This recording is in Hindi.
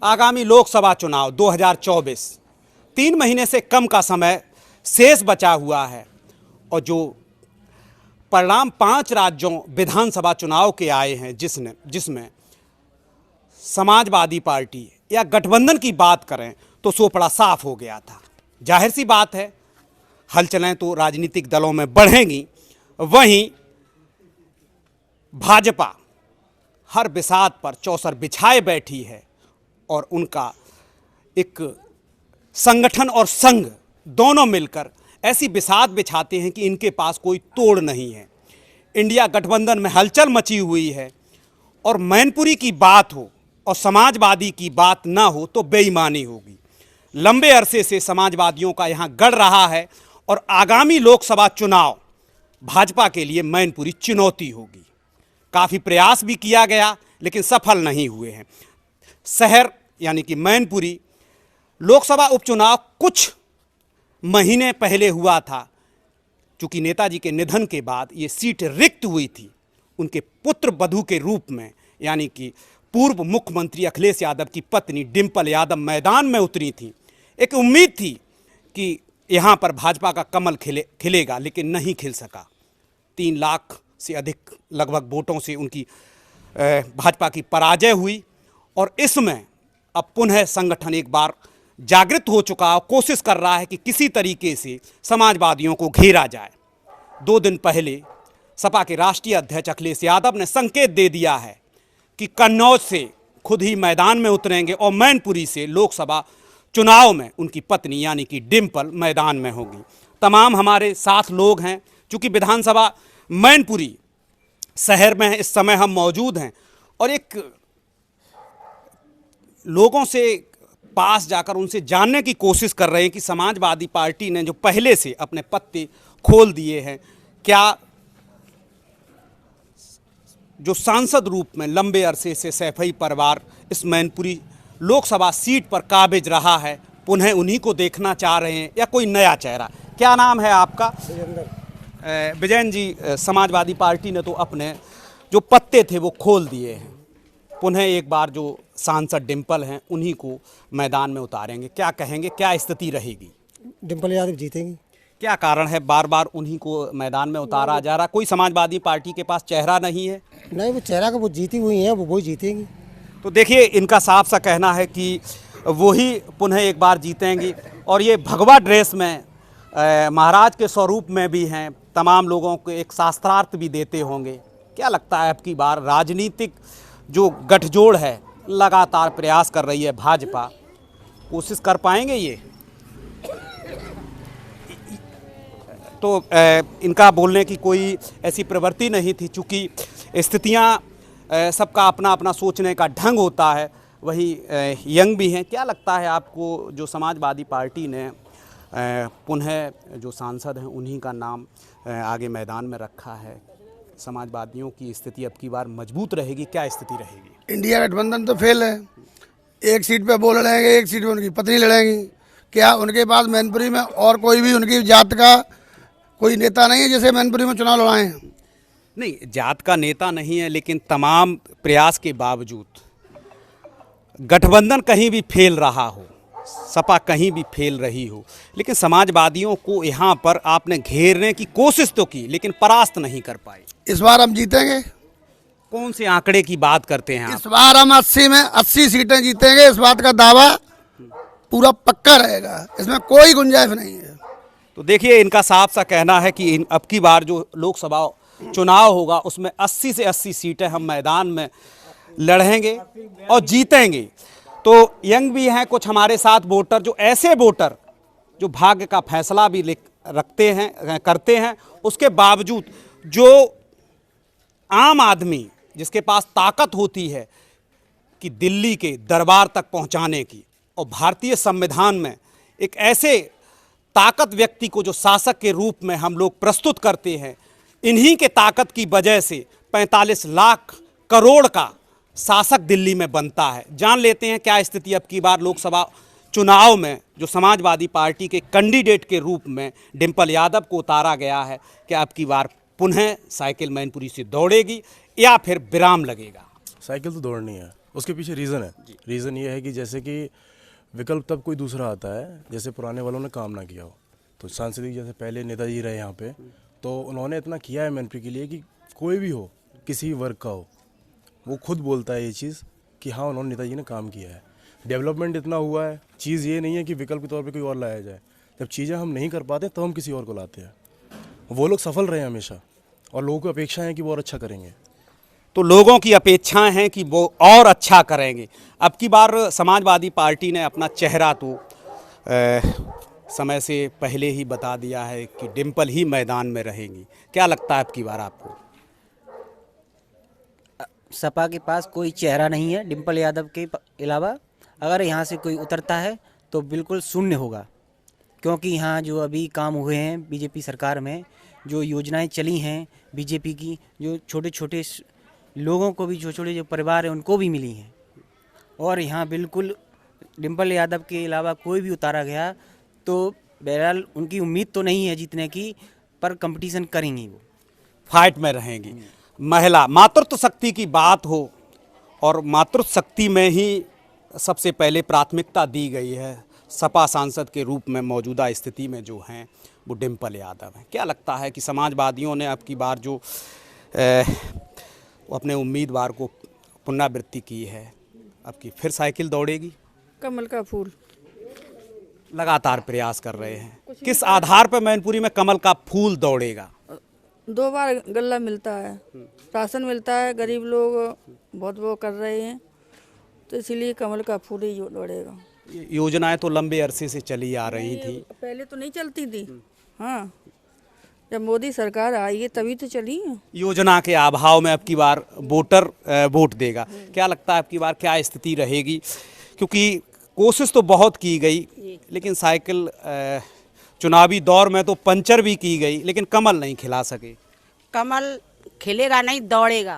आगामी लोकसभा चुनाव 2024, 3 महीने से कम का समय शेष बचा हुआ है और जो परिणाम 5 राज्यों विधानसभा चुनाव के आए हैं जिसमें समाजवादी पार्टी या गठबंधन की बात करें तो सोपड़ा साफ हो गया था। जाहिर सी बात है, हलचलें तो राजनीतिक दलों में बढ़ेंगी, वहीं भाजपा हर बिसात पर चौसर बिछाए बैठी है और उनका एक संगठन और संघ दोनों मिलकर ऐसी बिसात बिछाते हैं कि इनके पास कोई तोड़ नहीं है। इंडिया गठबंधन में हलचल मची हुई है और मैनपुरी की बात हो और समाजवादी की बात ना हो तो बेईमानी होगी। लंबे अरसे से समाजवादियों का यहाँ गढ़ रहा है और आगामी लोकसभा चुनाव भाजपा के लिए मैनपुरी चुनौती होगी। काफ़ी प्रयास भी किया गया लेकिन सफल नहीं हुए हैं। शहर यानी कि मैनपुरी लोकसभा उपचुनाव कुछ महीने पहले हुआ था। चूँकि नेताजी के निधन के बाद ये सीट रिक्त हुई थी, उनके पुत्र वधू के रूप में यानी कि पूर्व मुख्यमंत्री अखिलेश यादव की पत्नी डिंपल यादव मैदान में उतरी थी। एक उम्मीद थी कि यहाँ पर भाजपा का कमल खिलेगा, लेकिन नहीं खिल सका। 3 लाख से अधिक लगभग वोटों से उनकी भाजपा की पराजय हुई और इसमें अब पुनः संगठन एक बार जागृत हो चुका है, कोशिश कर रहा है कि किसी तरीके से समाजवादियों को घेरा जाए। 2 दिन पहले सपा के राष्ट्रीय अध्यक्ष अखिलेश यादव ने संकेत दे दिया है कि कन्नौज से खुद ही मैदान में उतरेंगे और मैनपुरी से लोकसभा चुनाव में उनकी पत्नी यानी कि डिंपल मैदान में होगी। तमाम हमारे साथ लोग हैं। चूँकि विधानसभा मैनपुरी शहर में इस समय हम मौजूद हैं और एक लोगों से पास जाकर उनसे जानने की कोशिश कर रहे हैं कि समाजवादी पार्टी ने जो पहले से अपने पत्ते खोल दिए हैं, क्या जो सांसद रूप में लंबे अरसे से सैफई परिवार इस मैनपुरी लोकसभा सीट पर काबिज रहा है, पुनः उन्हीं को देखना चाह रहे हैं या कोई नया चेहरा? क्या नाम है आपका? विजयन जी, समाजवादी पार्टी ने तो अपने जो पत्ते थे वो खोल दिए हैं, पुनः एक बार जो सांसद डिंपल हैं उन्हीं को मैदान में उतारेंगे। क्या कहेंगे, क्या स्थिति रहेगी? डिंपल यादव जीतेंगी। क्या कारण है बार बार उन्हीं को मैदान में उतारा जा रहा? कोई समाजवादी पार्टी के पास चेहरा नहीं है? नहीं, वो चेहरा का वो जीती हुई हैं, वो जीतेंगी। तो देखिए, इनका साफ सा कहना है कि वही पुनः एक बार जीतेंगी और ये भगवा ड्रेस में महाराज के स्वरूप में भी हैं। तमाम लोगों को एक शास्त्रार्थ भी देते होंगे। क्या लगता है अब की बार राजनीतिक जो गठजोड़ है, लगातार प्रयास कर रही है भाजपा, कोशिश कर पाएंगे ये? तो इनका बोलने की कोई ऐसी प्रवृत्ति नहीं थी। चूँकि स्थितियाँ सबका अपना अपना सोचने का ढंग होता है, वही यंग भी हैं। क्या लगता है आपको, जो समाजवादी पार्टी ने पुनः जो सांसद हैं उन्हीं का नाम आगे मैदान में रखा है, समाजवादियों की स्थिति अब की बार मजबूत रहेगी? क्या स्थिति रहेगी? इंडिया गठबंधन तो फेल है। एक सीट पे वो लड़ेंगे, एक सीट पे उनकी पत्नी लड़ेंगी। क्या उनके पास मैनपुरी में और कोई भी उनकी जात का कोई नेता नहीं है जैसे मैनपुरी में चुनाव लड़ाए हैं? नहीं, जात का नेता नहीं है, लेकिन तमाम प्रयास के बावजूद गठबंधन कहीं भी फेल रहा हो, सपा कहीं भी फेल रही हो, लेकिन समाजवादियों को यहाँ पर आपने घेरने की कोशिश तो की लेकिन परास्त नहीं कर पाए। इस बार हम जीतेंगे। कौन से आंकड़े की बात करते हैं आप? इस बार हम 80 में 80 सीटें जीतेंगे। इस बात का दावा पूरा पक्का रहेगा, इसमें कोई गुंजाइश नहीं है। तो देखिए, इनका साफ सा कहना है कि अब की बार जो लोकसभा चुनाव होगा उसमें 80 से 80 सीटें हम मैदान में लड़ेंगे और जीतेंगे। तो यंग भी हैं कुछ हमारे साथ वोटर, जो ऐसे वोटर जो भाग्य का फैसला भी करते हैं, उसके बावजूद जो आम आदमी जिसके पास ताकत होती है कि दिल्ली के दरबार तक पहुंचाने की, और भारतीय संविधान में एक ऐसे ताकत व्यक्ति को जो शासक के रूप में हम लोग प्रस्तुत करते हैं, इन्हीं के ताकत की वजह से 45 लाख करोड़ का शासक दिल्ली में बनता है। जान लेते हैं क्या स्थिति अब की बार लोकसभा चुनाव में जो समाजवादी पार्टी के कैंडिडेट के रूप में डिंपल यादव को उतारा गया है। क्या अब की बार पुनः साइकिल मैनपुरी से दौड़ेगी या फिर विराम लगेगा? साइकिल तो दौड़नी है। उसके पीछे रीज़न है। रीज़न ये है कि जैसे कि विकल्प तब कोई दूसरा आता है जैसे पुराने वालों ने काम ना किया हो। तो सांसद जैसे पहले नेताजी रहे यहाँ पे, तो उन्होंने इतना किया है मैनपुरी के लिए कि कोई भी हो, किसी वर्ग का हो, वो खुद बोलता है ये चीज़ कि हाँ उन्होंने नेताजी ने काम किया है। डेवलपमेंट इतना हुआ है, चीज़ ये नहीं है कि विकल्प के तौर पे कोई और लाया जाए। जब चीज़ें हम नहीं कर पाते तो हम किसी और को लाते हैं। वो लोग सफल रहे हैं हमेशा और लोगों की अपेक्षा है कि वो और अच्छा करेंगे। तो लोगों की अपेक्षाएं हैं कि वो और अच्छा करेंगे। अब की बार समाजवादी पार्टी ने अपना चेहरा तो समय से पहले ही बता दिया है कि डिम्पल ही मैदान में रहेंगी। क्या लगता है अब की बार आपको? सपा के पास कोई चेहरा नहीं है डिम्पल यादव के अलावा। अगर यहाँ से कोई उतरता है तो बिल्कुल शून्य होगा, क्योंकि यहाँ जो अभी काम हुए हैं बीजेपी सरकार में, जो योजनाएं चली हैं बीजेपी की, जो छोटे छोटे लोगों को भी, जो छोटे जो परिवार हैं उनको भी मिली हैं, और यहाँ बिल्कुल डिम्पल यादव के अलावा कोई भी उतारा गया तो बहरहाल उनकी उम्मीद तो नहीं है जीतने की, पर कंपटीशन करेंगी, वो फाइट में रहेंगी। महिला मातृत्व शक्ति की बात हो, और मातृत्व शक्ति में ही सबसे पहले प्राथमिकता दी गई है। सपा सांसद के रूप में मौजूदा स्थिति में जो हैं वो डिम्पल यादव हैं। क्या लगता है कि समाजवादियों ने अब की बार जो अपने उम्मीदवार को पुनरावृत्ति की है, अब की फिर साइकिल दौड़ेगी? कमल का फूल लगातार प्रयास कर रहे हैं। किस आधार पर मैनपुरी में कमल का फूल दौड़ेगा? 2 बार गल्ला मिलता है, राशन मिलता है, गरीब लोग बहुत वो कर रहे हैं, तो इसलिए कमल का फूल ही दौड़ेगा। योजनाएं तो लंबे अरसे से चली आ रही थी। पहले तो नहीं चलती थी। हाँ, जब मोदी सरकार आई है तभी तो चली है। योजना के अभाव में अब की बार वोटर वोट देगा। क्या लगता है अब की बार क्या स्थिति रहेगी? क्योंकि कोशिश तो बहुत की गई, लेकिन साइकिल चुनावी दौर में तो पंचर भी की गई, लेकिन कमल नहीं खिला सके। कमल खिलेगा नहीं, दौड़ेगा।